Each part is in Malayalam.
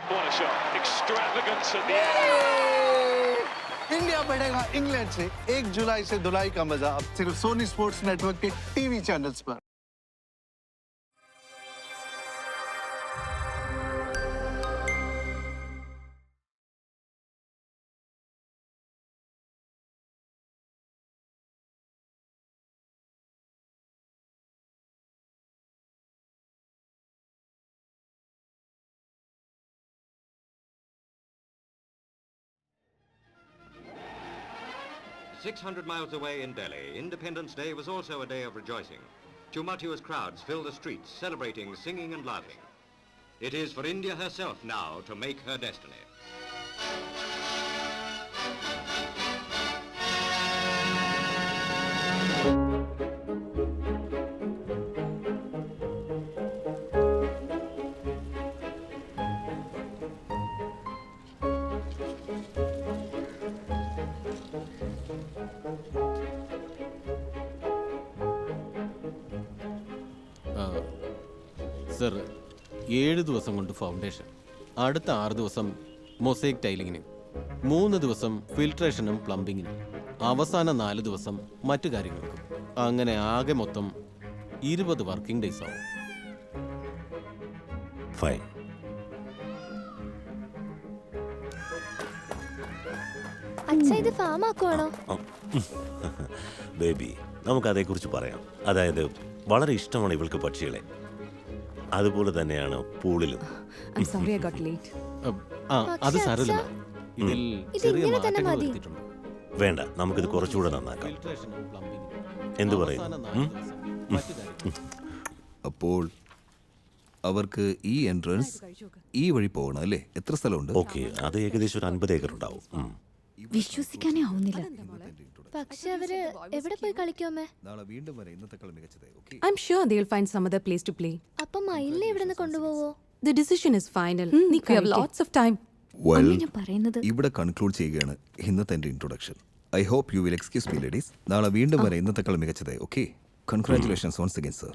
What a shot. Extravagance at the end. India बढ़ेगा इंग्लैंड से 1 जुलाई से धुलाई का मजा अब सिर्फ सोनी स्पोर्ट्स नेटवर्क के टीवी चैनल्स पर। "600 miles away in Delhi, Independence Day was also a day of rejoicing. Tumultuous crowds filled the streets, celebrating, singing and laughing. It is for India herself now to make her destiny. Sir 7 ദിവസം കൊണ്ട് ഫൗണ്ടേഷൻ, അടുത്ത 6 ദിവസം മൊസൈക് ടൈലിങ്ങിന്, 3 ദിവസം ഫിൽട്രേഷനും പ്ലംബിങ്ങിനും, അവസാന 4 ദിവസം മറ്റു കാര്യങ്ങൾക്കും. അങ്ങനെ ആകെ മൊത്തം 20 വർക്കിംഗ് ഡേയ്സ് ആവും. ഫൈൻ. ഇത് ഫാം ആക്കുവാണോ? ബേബി, നമുക്കതേക്കുറിച്ച് പറയാം. അതായത് വളരെ ഇഷ്ടമാണ് ഇവൾക്ക് പക്ഷികളെ. അതുപോലെ തന്നെയാണ് പൂളിലും. അത് സാരമില്ല, ഇതിൽ ചെറിയ മാറ്റങ്ങൾ വരുത്തിയിട്ടുണ്ട്. വേണ്ട, നമുക്കിത് കുറച്ചുകൂടെ നന്നാക്കാം. എന്തു പറയുന്നു? അപ്പോൾ അവർക്ക് ഈ എൻട്രൻസ് ഈ വഴി പോകണം അല്ലേ? എത്ര സ്ഥലമുണ്ട്? ഓക്കെ, അത് ഏകദേശം ഒരു 50 ഏക്കർ ഉണ്ടാവും. വിശ്വസിക്കാനേ ആവുന്നില്ല. പക്ഷെ അവര് എവിടെ പോയി കളിക്കുമേ? നാളെ വീണ്ടും വരെ ഇന്നത്തെക്കാൾ മികച്ചത്. Okay, I'm sure they'll find some other place to play. അപ്പം മയിലിനെ എവിടെ നിന്ന് കൊണ്ടുപോവോ? The decision is final. We have lots of time. well, ഞാൻ പറയുന്നത് ഇവിടെ കൺക്ലൂഡ് ചെയ്യുകയാണ് ഇന്നത്തെ എൻ്റെ introduction. I hope you will excuse me ladies. നാളെ വീണ്ടും വരെ ഇന്നത്തെക്കാൾ മികച്ചത്. Okay, congratulations once again sir.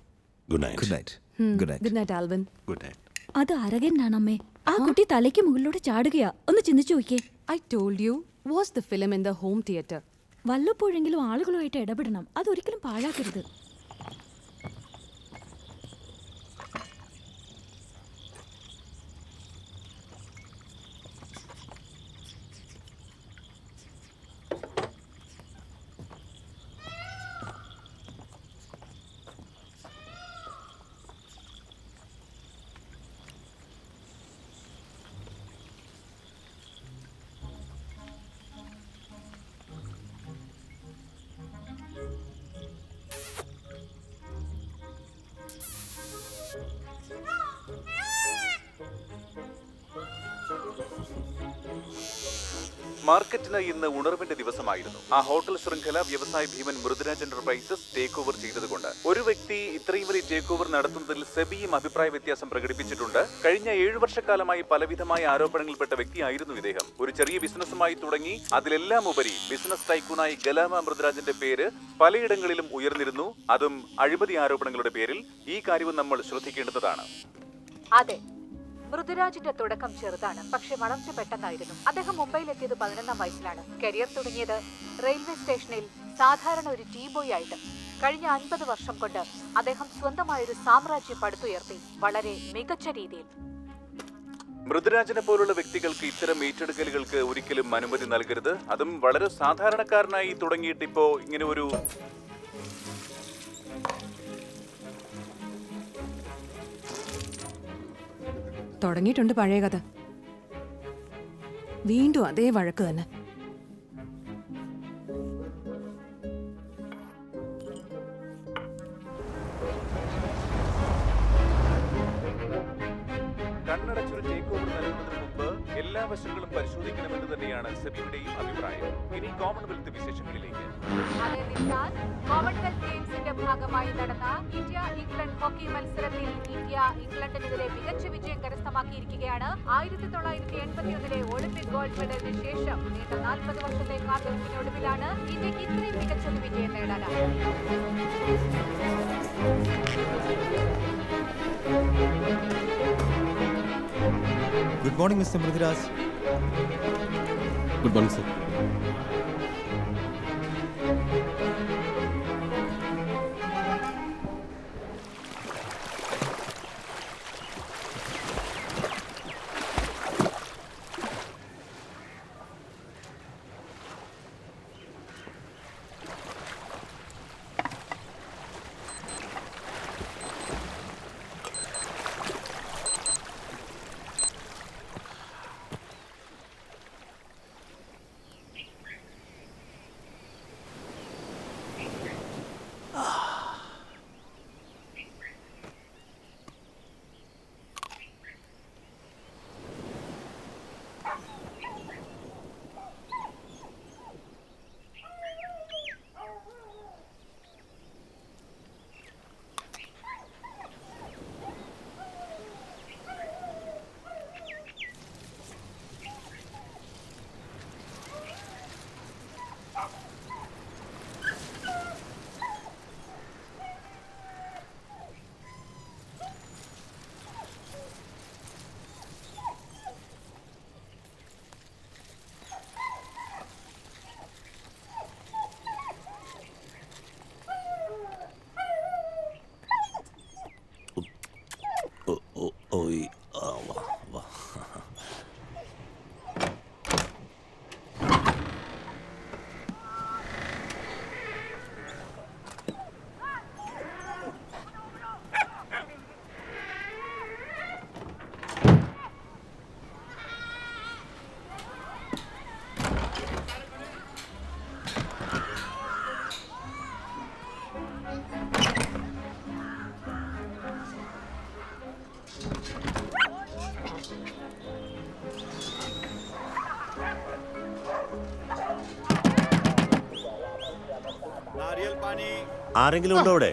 Good night. Good night. Good night. Good night, Alvin. Good night. അത് അരകനാണമ്മേ. ആ കുട്ടി തലയ്ക്ക് മുകളിലൂടെ ചാടുകയാ. ഒന്ന് ചിന്തിച്ചു നോക്കിയേ. I told you, watch the film in the home theater. വല്ലപ്പോഴെങ്കിലും ആളുകളുമായിട്ട് ഇടപെടണം. അതൊരിക്കലും പാഴാക്കരുത്. മാർക്കറ്റിന് ഇന്ന് ഉണർവിന്റെ ദിവസമായിരുന്നു. ആ ഹോട്ടൽ ശൃംഖല വ്യവസായ ഭീമൻ മൃദുരാജ് എന്റർപ്രൈസസ് ടേക്ക് ഓവർ ചെയ്തതുകൊണ്ട് ഒരു വ്യക്തി ഇത്രയും വലിയ ടേക്ക് ഓവർ നടത്തുന്നതിൽ സെബിയും അഭിപ്രായ വ്യത്യാസം പ്രകടിപ്പിച്ചിട്ടുണ്ട്. കഴിഞ്ഞ 7 വർഷക്കാലമായി പലവിധമായ ആരോപണങ്ങളിൽപ്പെട്ട വ്യക്തിയായിരുന്നു ഇദ്ദേഹം. ഒരു ചെറിയ ബിസിനസ്സുമായി തുടങ്ങി അതിലെല്ലാം ഉപരി ബിസിനസ് ടൈക്കൂണായി ഗലാമ മൃദുരാജിന്റെ പേര് പലയിടങ്ങളിലും ഉയർന്നിരുന്നു. അതും അഴിമതി ആരോപണങ്ങളുടെ പേരിൽ. ഈ കാര്യവും നമ്മൾ ശ്രദ്ധിക്കേണ്ടതാണ്. അതെ, മൃദുരാജിന്റെ തുടക്കം ചെറുതാണ്, പക്ഷെ വളർച്ച പെട്ടെന്നായിരുന്നു. അദ്ദേഹം മുംബൈയിലെത്തിയത് 11ാം വയസ്സിലാണ്. കരിയർ തുടങ്ങിയത് റെയിൽവേ സ്റ്റേഷനിൽ സാധാരണ ഒരു ടീ ബോയ് ആയിട്ട്. കഴിഞ്ഞ 50 വർഷം കൊണ്ട് അദ്ദേഹം സ്വന്തമായൊരു സാമ്രാജ്യം പടുത്തുയർത്തി, വളരെ മികച്ച രീതിയിൽ. മൃദുരാജിനെ പോലുള്ള വ്യക്തികൾക്ക് ഇത്തരം ഏറ്റെടുക്കലുകൾക്ക് ഒരിക്കലും അനുമതി നൽകരുത്. അതും വളരെ സാധാരണക്കാരനായി തുടങ്ങിയിട്ടിപ്പോ ഇങ്ങനെ ഒരു തുടങ്ങിയിട്ടുണ്ട് പഴയ കഥ. വീണ്ടും അതേ വഴക്ക് തന്നെ. കണ്ണടച്ചൊരു ടേക്ക് ഓവർ നൽകുന്നതിന് മുമ്പ് എല്ലാ വശങ്ങളും പരിശോധിക്കണമെന്ന് തന്നെയാണ് സെബിയുടെയും അഭിപ്രായം. ഇനി കോമൺവെൽത്ത് വിശേഷങ്ങളിലേക്ക്. കോമൺവെൽത്ത് ഗെയിംസിന്റെ ഭാഗമായി നടന്ന ഇന്ത്യ ഇംഗ്ലണ്ട് ഹോക്കി മത്സരത്തിൽ ഇന്ത്യ ഇംഗ്ലണ്ടിനെതിരെ മികച്ച വിജയം കരസ്ഥമാക്കിയിരിക്കുകയാണ്. 1981 ഒളിമ്പിക് ഗോൾഡ് മെഡലിന് ശേഷം നീണ്ട 40 വർഷത്തെ കാത്തിരിപ്പിനൊടുവിലാണ് ഇന്ത്യക്ക് ഇത്രയും മികച്ചൊരു വിജയം നേടാനായത്. Good morning mister Prithviraj. Good morning sir. ആരെങ്കിലും ഉണ്ടോ അവിടെ?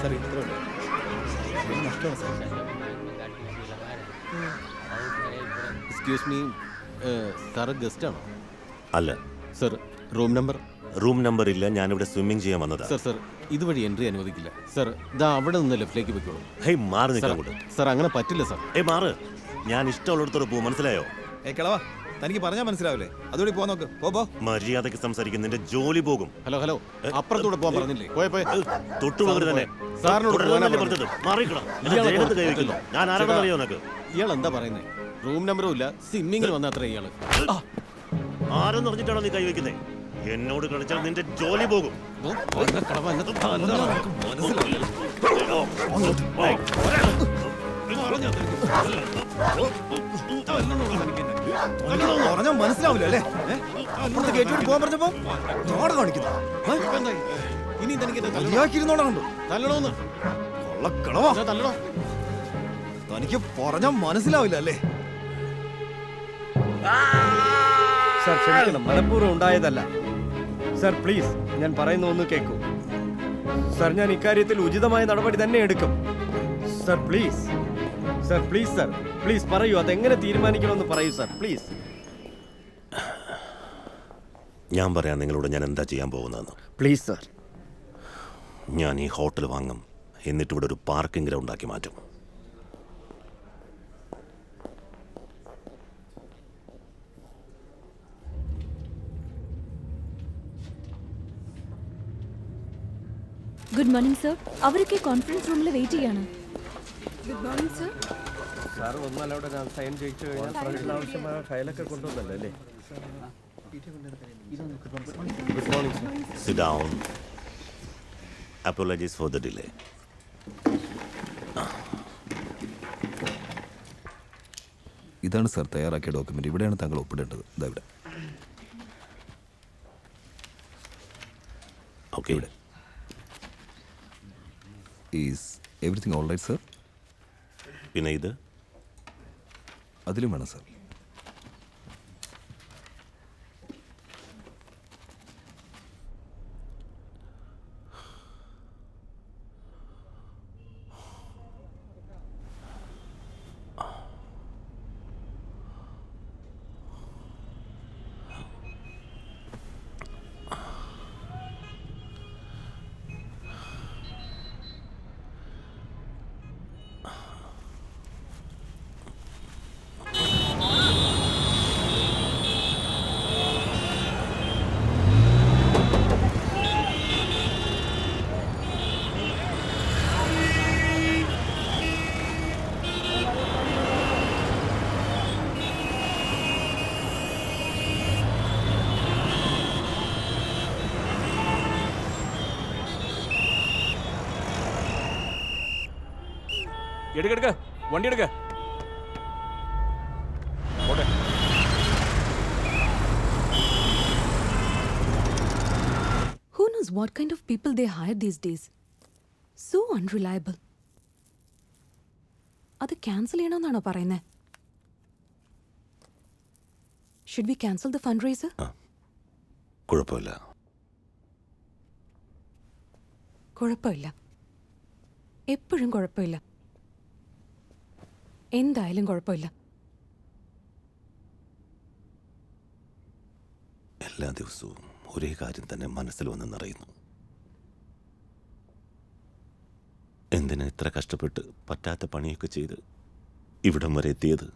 സാർ ഇത്ര നഷ്ടമാണ് sir. Excuse me, sir guest ആണോ? അല്ല sir, room number? Room number ഇല്ല, ഞാനിവിടെ സ്വിമ്മിംഗ് ചെയ്യാൻ വന്നതാ. സർ ഇതുവഴി എൻട്രി അനുവദിക്കില്ല സർ. ഇതാ അവിടെ നിന്ന് ലെഫ്റ്റിലേക്ക് പോയിക്കോളൂ. ഹേയ് മാറി നിൽക്കാൻ കൂടെ. സർ അങ്ങനെ പറ്റില്ല സർ. മാറ്, ഞാൻ ഇഷ്ടമുള്ളിടത്തോടെ പോകും, മനസ്സിലായോ? കിളവാ, തനിക്ക് പറഞ്ഞാൽ മനസ്സിലാവില്ലേ? അതുകൂടി പോ നോക്ക്. പോ. മര്യാദയ്ക്ക് സംസാരിക്കും, നിന്റെ ജോലി പോകും. ഹലോ അപ്പുറത്തൂടെ പോകാൻ പറഞ്ഞില്ലേ? പോയി തൊട്ടുപോകരുത് തന്നെ. ഞാൻ ആരാണെന്ന് അറിയോ നിനക്ക്? ഇയാൾ എന്താ പറയുന്നേ? റൂം നമ്പറും ഇല്ല, സ്വിമ്മിങ്ങിന് വന്ന അത്ര ഇയാള്. ആരെന്ന് പറഞ്ഞിട്ടാണോ നീ കൈവയ്ക്കുന്നേ? എന്നോട് കളിച്ചാൽ നിന്റെ ജോലി പോകും. പറഞ്ഞാൽ മനസ്സിലാവില്ല അല്ലേ? അപ്പുറത്ത് കയറ്റി പോകാൻ പറഞ്ഞപ്പോ നോടെ കാണിക്കുന്നു. ഇനി മര്യാദക്കിരുന്നോടെ കണ്ടു. തല്ലണോന്ന് കൊള്ളക്കളവാ. തല്ലണോ? തനിക്ക് പറഞ്ഞാൽ മനസ്സിലാവില്ല അല്ലേ? സർ ക്ഷമിക്കണം, മനഃപൂർവ്വം ഉണ്ടായതല്ല സർ. പ്ലീസ്, ഞാൻ പറയുന്ന ഒന്ന് കേൾക്കൂ സർ. ഞാൻ ഇക്കാര്യത്തിൽ ഉചിതമായ നടപടി തന്നെ എടുക്കും sir. Please sir, please sir, please പറയൂ, അതെങ്ങനെ തീരുമാനിക്കണമെന്ന് പറയൂ സർ, പ്ലീസ്. ഞാൻ പറയാം നിങ്ങളോട് ഞാൻ എന്താ ചെയ്യാൻ പോകുന്നതെന്ന്. Please sir. ഞാൻ ഈ ഹോട്ടൽ വാങ്ങും, എന്നിട്ട് ഇവിടെ ഒരു പാർക്കിംഗ് ഗ്രൗണ്ട് ആക്കി മാറ്റും. Good morning sir. അവരൊക്കെ കോൺഫറൻസ് റൂമിൽ വെയിറ്റ് ചെയ്യാണ്. Good morning sir. സാർ ഒന്നല്ല അവിടെ ഞാൻ സൈൻ ചെയ്യിച്ചു കഴിഞ്ഞാൽ ഫ്രണ്ടിൽ ആവശ്യമായ ഫയലൊക്കെ കൊണ്ടുവന്നല്ലോ അല്ലേ? Good morning sir. Sit down. Apologies for the delay. ഇതാണ് സാർ തയ്യാറാക്കിയ ഡോക്യുമെന്റ്. ഇവിടെയാണ് താങ്കൾ ഒപ്പിടേണ്ടത്. ഇതാ ഇവിടെ. ഓക്കെ. ഇവിടെ. Is everything all right sir? പിന്നെ ഇത് അതിലും വേണം സാർ. എടുക്ക വണ്ടി എടുക്ക. Who knows what kind of people they hire these days? So unreliable. അത് ക്യാൻസൽ ചെയ്യണമെന്നാണോ പറയുന്നത്? Should we cancel the fundraiser? കുഴപ്പമില്ല. കുഴപ്പമില്ല. എപ്പോഴും കുഴപ്പമില്ല. എന്തായാലും കുഴപ്പമില്ല. എല്ലാ ദിവസവും ഒരേ കാര്യം തന്നെ മനസ്സിൽ വന്ന് നിറയുന്നു. എന്തിനാ ഇത്ര കഷ്ടപ്പെട്ട് പറ്റാത്ത പണിയൊക്കെ ചെയ്ത് ഇവിടം വരെ എത്തിയത്?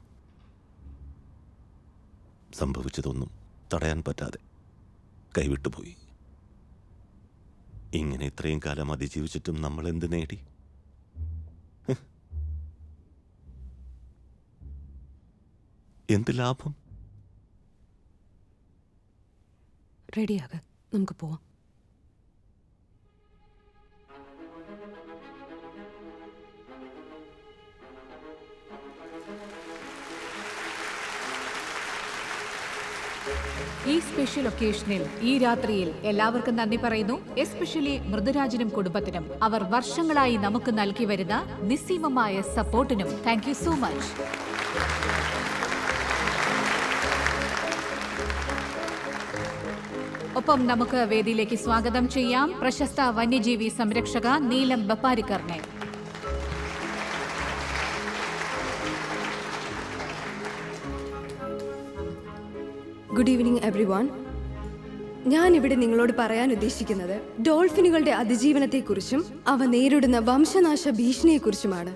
സംഭവിച്ചതൊന്നും തടയാൻ പറ്റാതെ കൈവിട്ടുപോയി. ഇങ്ങനെ ഇത്രയും കാലം അതിജീവിച്ചിട്ടും നമ്മൾ എന്ത് നേടി? എന്ത് ലാഭം? റെഡിയാക, നമുക്ക് പോവാം. ഈ സ്പെഷ്യൽ ഒക്കേഷനിൽ ഈ രാത്രിയിൽ എല്ലാവർക്കും നന്ദി പറയുന്നു. എസ്പെഷ്യലി മൃദുരാജിനും കുടുംബത്തിനും അവർ വർഷങ്ങളായി നമുക്ക് നൽകി വരുന്ന നിസ്സീമമായ സപ്പോർട്ടിനും താങ്ക് യു സോ മച്ച്. ഒപ്പം നമുക്ക് വേദിയിലേക്ക് സ്വാഗതം ചെയ്യാം പ്രശസ്ത വന്യജീവി സംരക്ഷക നീലം ബപ്പാരിക്കറിനെ. Good evening everyone. ഞാൻ ഇവിടെ നിങ്ങളോട് പറയാൻ ഉദ്ദേശിക്കുന്നത് ഡോൾഫിനുകളുടെ അതിജീവനത്തെക്കുറിച്ചും അവ നേരിടുന്ന വംശനാശ ഭീഷണിയെക്കുറിച്ചുമാണ്.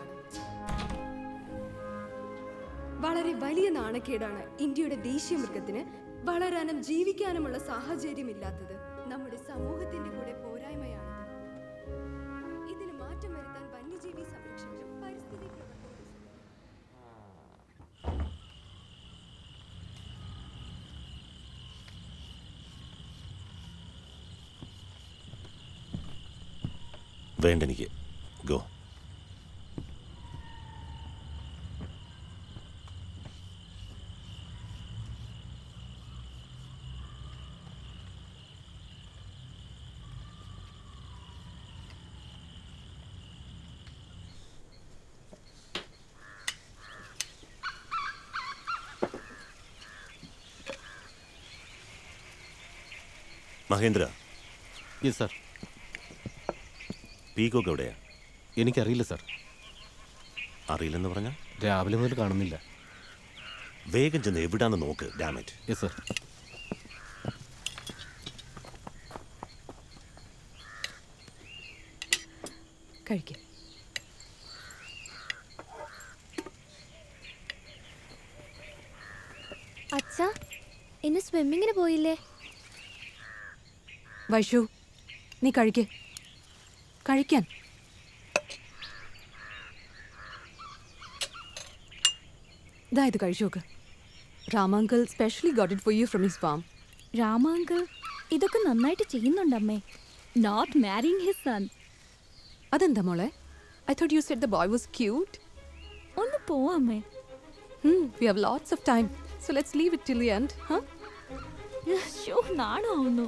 വളരെ വലിയ നാണക്കേടാണ് ഇന്ത്യയുടെ ദേശീയ മൃഗത്തിന് വളരാനും ജീവിക്കാനുമുള്ള സാഹചര്യമില്ലാത്തത്. നമ്മുടെ സമൂഹത്തിന്റെ കൂടെ പോരായ്മയാണ്. ഇതിന് മാറ്റം വരുത്താൻ വന്യജീവി സംരക്ഷകരും പരിസ്ഥിതി പ്രവർത്തകരും വേണ്ടെനിക്ക്. Go. Mahendra. Yes sir. Peacock എവിടെയാ? എനിക്കറിയില്ല സാർ. അറിയില്ലെന്ന് പറഞ്ഞാൽ? രാവിലെ മുതൽ കാണുന്നില്ല. വേഗം ചെന്ന് എവിടാന്ന് നോക്ക്. ഡാമേറ്റ്. Yes sir. കഴിക്കും. അച്ഛാ, ഇന്ന് സ്വിമ്മിങ്ങിന് പോയില്ലേ? വൈഷു, നീ കഴിക്കാൻ. ഇതായത് കഴിച്ചു നോക്ക്. Rama uncle specially got it for you from his farm. Rama uncle ഇതൊക്കെ നന്നായിട്ട് ചെയ്യുന്നുണ്ടമ്മേ. Not marrying his son. അതെന്താ മോളെ? I thought you said the boy was cute. ഒന്ന് പോവാമേ. We have lots of time. So let's leave it till the end, huh? ഷോ, നാണാവുന്നു.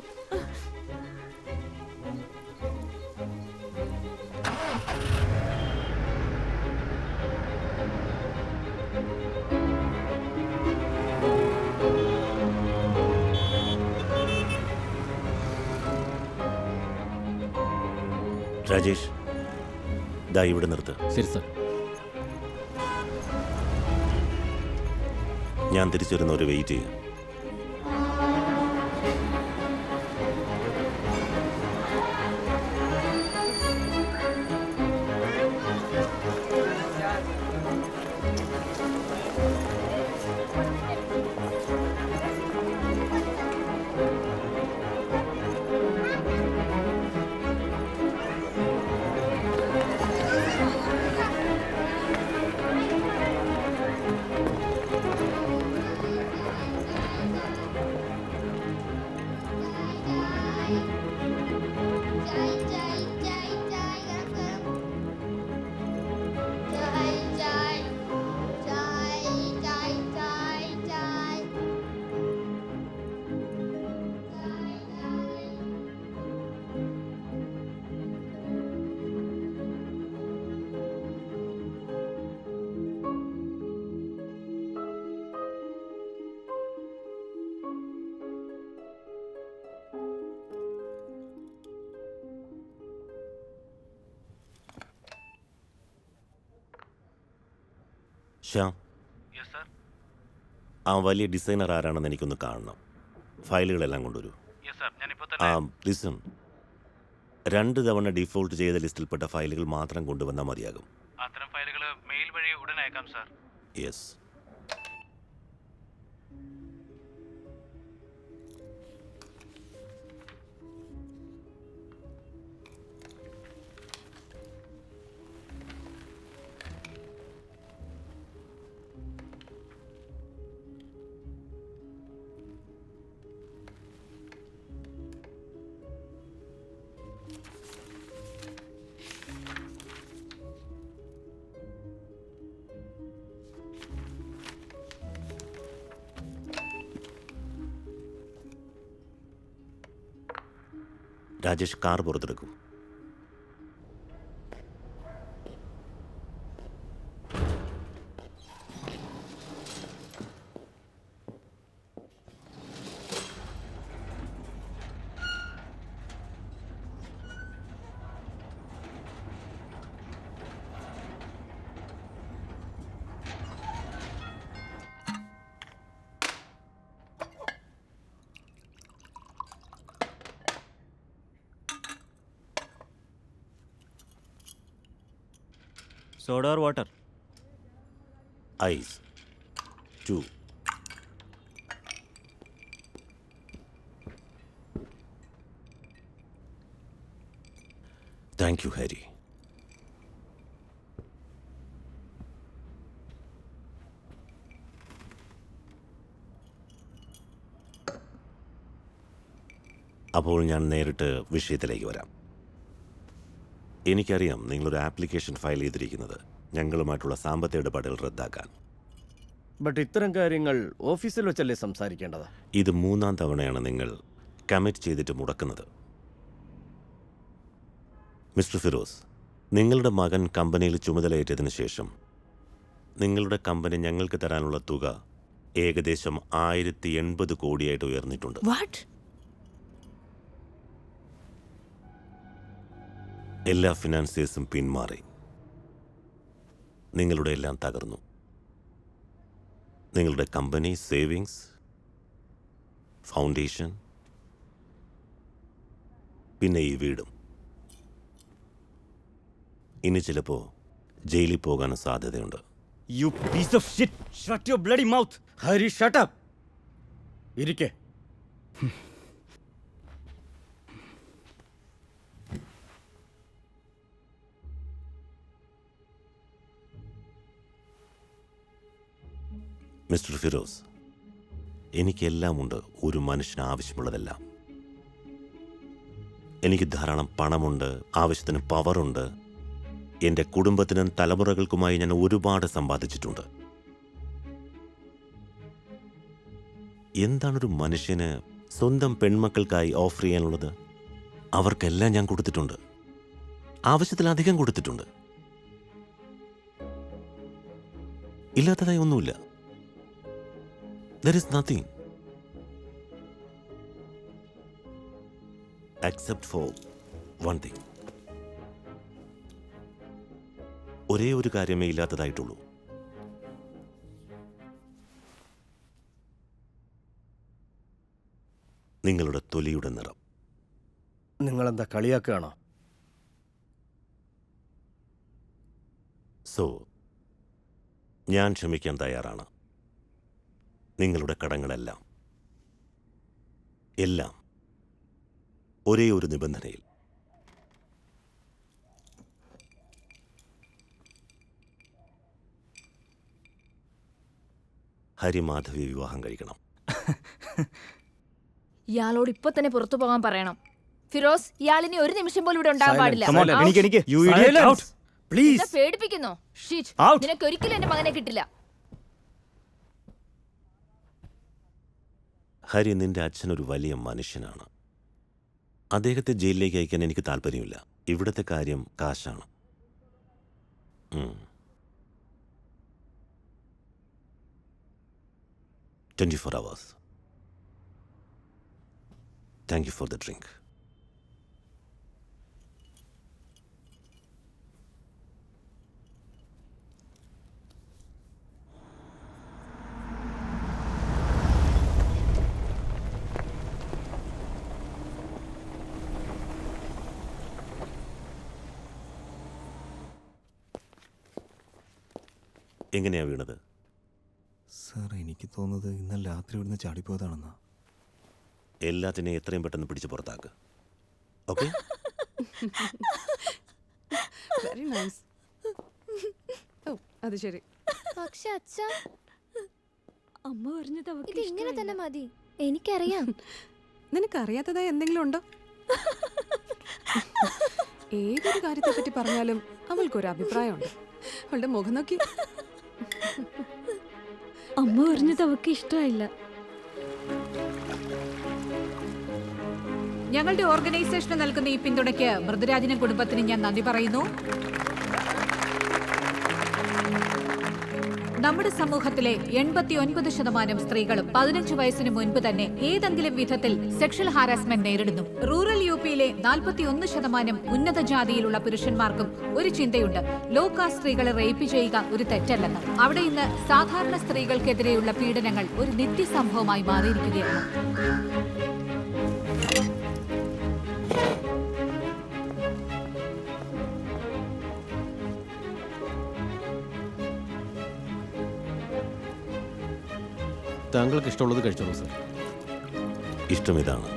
രാജേഷ്, ദാ ഇവിടെ നിർത്ത്. ശരി സാർ. ഞാൻ തിരിച്ചു വരുന്നവരെ വെയിറ്റ് ചെയ്യാം. ശ്യാം, ആ വലിയ ഡിസൈനർ ആരാണെന്ന് എനിക്കൊന്ന് കാണണം. ഫയലുകളെല്ലാം കൊണ്ടുവരൂ. ആ ലിസൺ, 2 തവണ ഡിഫോൾട്ട് ചെയ്ത ലിസ്റ്റിൽപ്പെട്ട ഫയലുകൾ മാത്രം കൊണ്ടുവന്നാൽ മതിയാകും. അത്തരം ഫയലുകൾ മെയിൽ വഴി ഉടൻ അയക്കാം സാർ. യെസ്. രാജേഷ്, കാർ പുറത്തെടുക്കൂ. Soda or water? Ice. 2. Thank you, Harry. അപ്പോൾ ഞാൻ നേരിട്ട് വിഷയത്തിലേക്ക് വരാം. എനിക്കറിയാം നിങ്ങളൊരു ആപ്ലിക്കേഷൻ ഫയൽ ചെയ്തിരിക്കുന്നത് ഞങ്ങളുമായിട്ടുള്ള സാമ്പത്തിക ഇടപാടുകൾ റദ്ദാക്കാൻ. ബട്ട് ഇത്തരം കാര്യങ്ങൾ ഓഫീസിൽ വെച്ചല്ലേ സംസാരിക്കേണ്ടത്? ഇത് 3-ാം തവണയാണ് നിങ്ങൾ കമ്മിറ്റ് ചെയ്തിട്ട് മുടക്കുന്നത്. മിസ്റ്റർ ഫിറോസ്, നിങ്ങളുടെ മകൻ കമ്പനിയിൽ ചുമതലയേറ്റതിന് ശേഷം നിങ്ങളുടെ കമ്പനി ഞങ്ങൾക്ക് തരാനുള്ള തുക ഏകദേശം 1080 കോടിയായിട്ട് ഉയർന്നിട്ടുണ്ട്. എല്ലാ ഫിനാൻസിയേഴ്സും പിന്മാറി. നിങ്ങളുടെ എല്ലാം തകർന്നു. നിങ്ങളുടെ കമ്പനി, സേവിങ്സ്, ഫൗണ്ടേഷൻ, പിന്നെ ഈ വീടും. ഇനി ചിലപ്പോൾ ജയിലിൽ പോകാൻ സാധ്യതയുണ്ട്. You piece of shit! Shut your bloody mouth! Harry, shut up! ഇരിക്കെ. മിസ്റ്റർ ഫിറോസ്, എനിക്കെല്ലാമുണ്ട്, ഒരു മനുഷ്യന് ആവശ്യമുള്ളതെല്ലാം. എനിക്ക് ധാരാളം പണമുണ്ട്, ആവശ്യത്തിന് പവറുണ്ട്. എൻ്റെ കുടുംബത്തിനും തലമുറകൾക്കുമായി ഞാൻ ഒരുപാട് സമ്പാദിച്ചിട്ടുണ്ട്. എന്താണൊരു മനുഷ്യന് സ്വന്തം പെൺമക്കൾക്കായി ഓഫർ ചെയ്യാനുള്ളത്? അവർക്കെല്ലാം ഞാൻ കൊടുത്തിട്ടുണ്ട്, ആവശ്യത്തിലധികം കൊടുത്തിട്ടുണ്ട്. ഇല്ലാത്തതായി ഒന്നുമില്ല. There is nothing except for one thing. ഒരേ ഒരു കാര്യമേ ഇല്ലാത്തതായിട്ടുള്ളൂ. നിങ്ങളുടെ തൊലിയുടെ നിറം. നിങ്ങളെന്താ കളിയാക്കുകയാണോ? സോ ഞാൻ ക്ഷമിക്കാൻ തയ്യാറാണ്. നിങ്ങളുടെ കടങ്ങളെല്ലാം, എല്ലാം ഒരേ ഒരു നിബന്ധനയിൽ. ഹരിമാധവി വിവാഹം കഴിക്കണം. ഇയാളോട് ഇപ്പൊ തന്നെ പുറത്തു പോകാൻ പറയണം. ഫിറോസ്, ഇയാളിനി ഒരു നിമിഷം പോലും ഇവിടെ ഉണ്ടാകാൻ പാടില്ല. പേടിപ്പിക്കുന്നു. നിനക്ക് ഒരിക്കലും എന്റെ മകനെ കിട്ടില്ല. ഹരി, നിന്റെ അച്ഛനൊരു വലിയ മനുഷ്യനാണ്. അദ്ദേഹത്തെ ജയിലിലേക്ക് അയക്കാൻ എനിക്ക് താല്പര്യമില്ല. ഇവിടുത്തെ കാര്യം കാശാണ്. 24 hours. Thank you for the drink. എങ്ങനെയാ വീണത്? സാർ എനിക്ക് തോന്നുന്നത് ഇന്നലെ രാത്രി ഇവിടുന്ന് ചാടിപ്പോയതാണെന്നാ. എല്ലാത്തിനെയും എത്രയും പെട്ടെന്ന് പിടിച്ച് പുറത്താക്ക്. ഓക്കെ? Very nice. ഓ അത് ശരി. പക്ഷെ അച്ഛാ, അമ്മ പറഞ്ഞത് അവൾക്ക് ഇത് ഇങ്ങനെ തന്നെ മതി. എനിക്കറിയാം. നിനക്കറിയാത്തതായി എന്തെങ്കിലും ഉണ്ടോ? ഏതൊരു കാര്യത്തെ പറ്റി പറഞ്ഞാലും അവൾക്കൊരു അഭിപ്രായമുണ്ട്. അവളുടെ മുഖം നോക്കി. അമ്മ പറഞ്ഞത് അവൾക്ക് ഇഷ്ടമായില്ല. ഞങ്ങളുടെ ഓർഗനൈസേഷന് നൽകുന്ന ഈ പിന്തുണയ്ക്ക് മൃദുരാജിനും കുടുംബത്തിനും ഞാൻ നന്ദി പറയുന്നു. നമ്മുടെ സമൂഹത്തിലെ 89% സ്ത്രീകളും 15 വയസ്സിന് മുൻപ് തന്നെ ഏതെങ്കിലും വിധത്തിൽ സെക്ഷൽ ഹാരാസ്മെന്റ് നേരിടുന്നു. റൂറൽ യുപിയിലെ 41% ഉന്നത ജാതിയിലുള്ള പുരുഷന്മാർക്കും ഒരു ചിന്തയുണ്ട്, ലോ കാസ്റ്റ് സ്ത്രീകളെ റേപ്പ് ചെയ്യുക ഒരു തെറ്റല്ലെന്ന്. അവിടെ ഇന്ന് സാധാരണ സ്ത്രീകൾക്കെതിരെയുള്ള പീഡനങ്ങൾ ഒരു നിത്യസംഭവമായി മാറിയിരിക്കുകയാണ്. താങ്കൾക്ക് ഇഷ്ടമുള്ളത് കഴിച്ചോളൂ സർ. ഇഷ്ടം ഇതാണ്.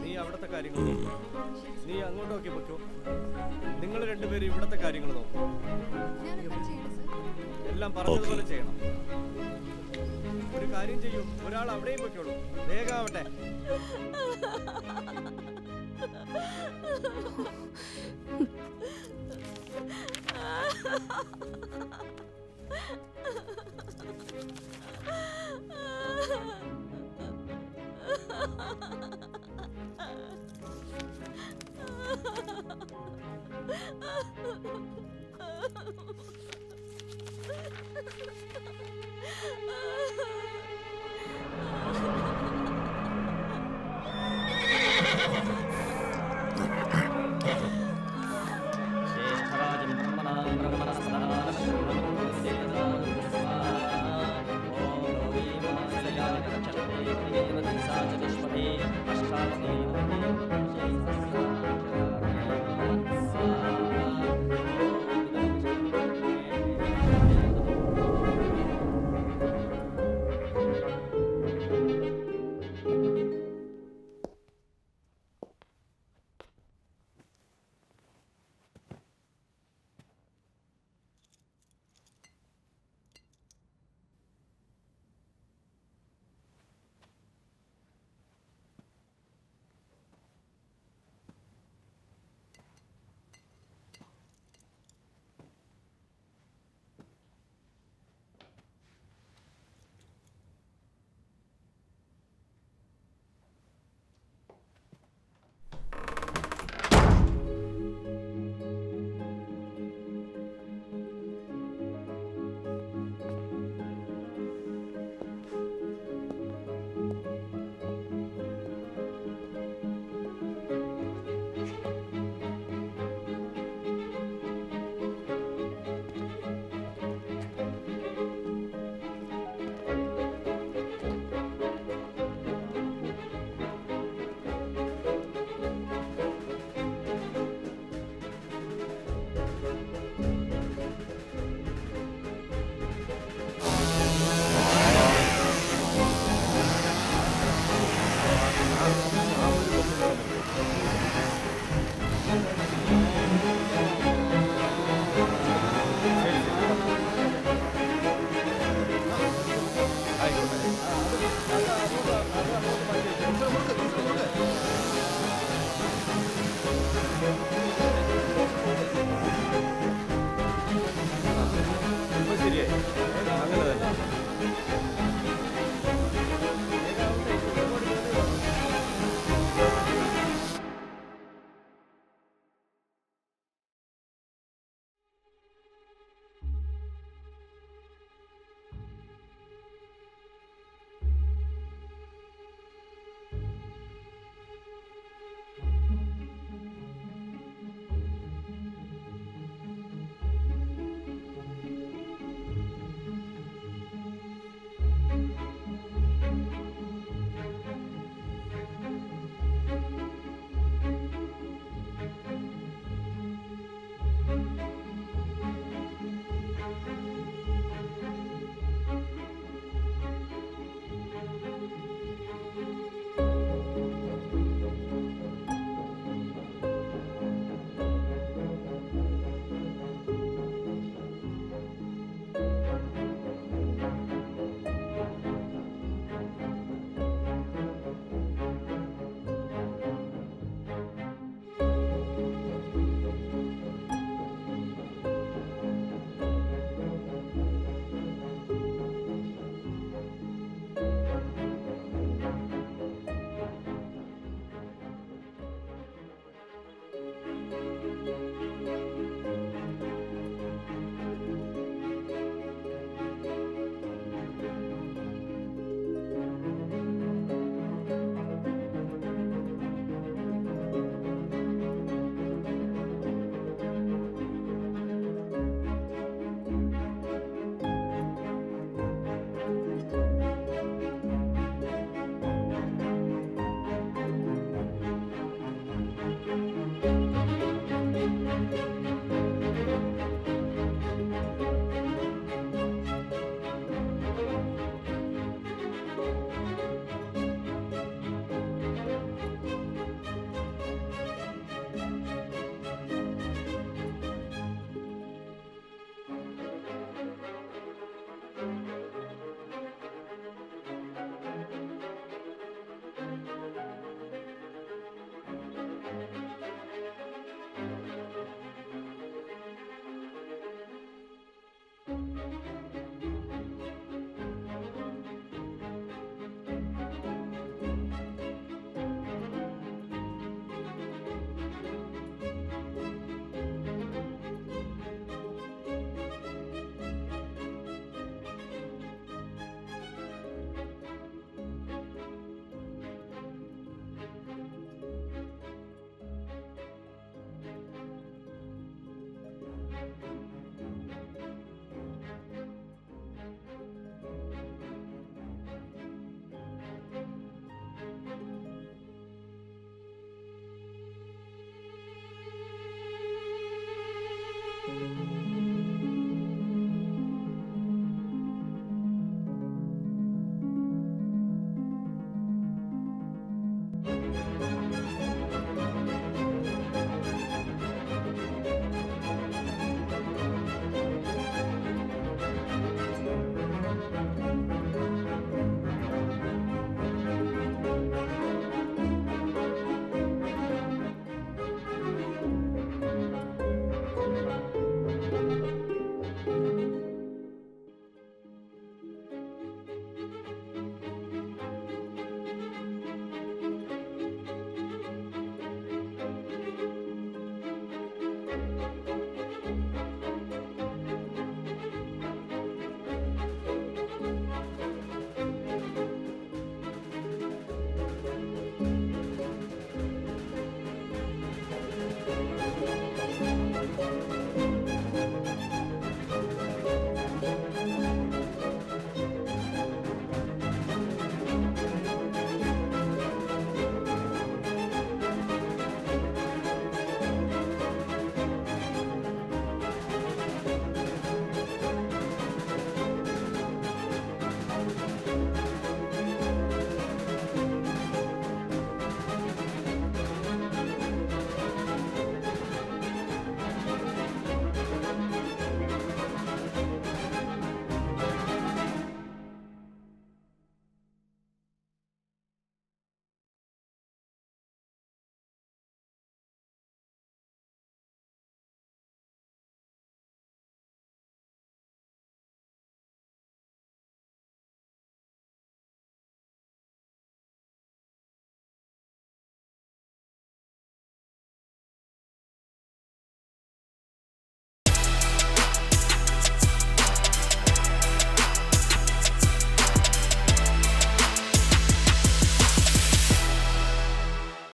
നീ അവിടുത്തെ കാര്യങ്ങൾ നീ അങ്ങോട്ട് നോക്കി വെക്കോ. നിങ്ങൾ രണ്ടുപേരും ഇവിടുത്തെ കാര്യങ്ങൾ നോക്കും. എല്ലാം പറഞ്ഞതുപോലെ ചെയ്യണം. ഒരു കാര്യം ചെയ്യൂ, ഒരാൾ അവിടെയും വെക്കോളൂ. വേഗാവട്ടെ.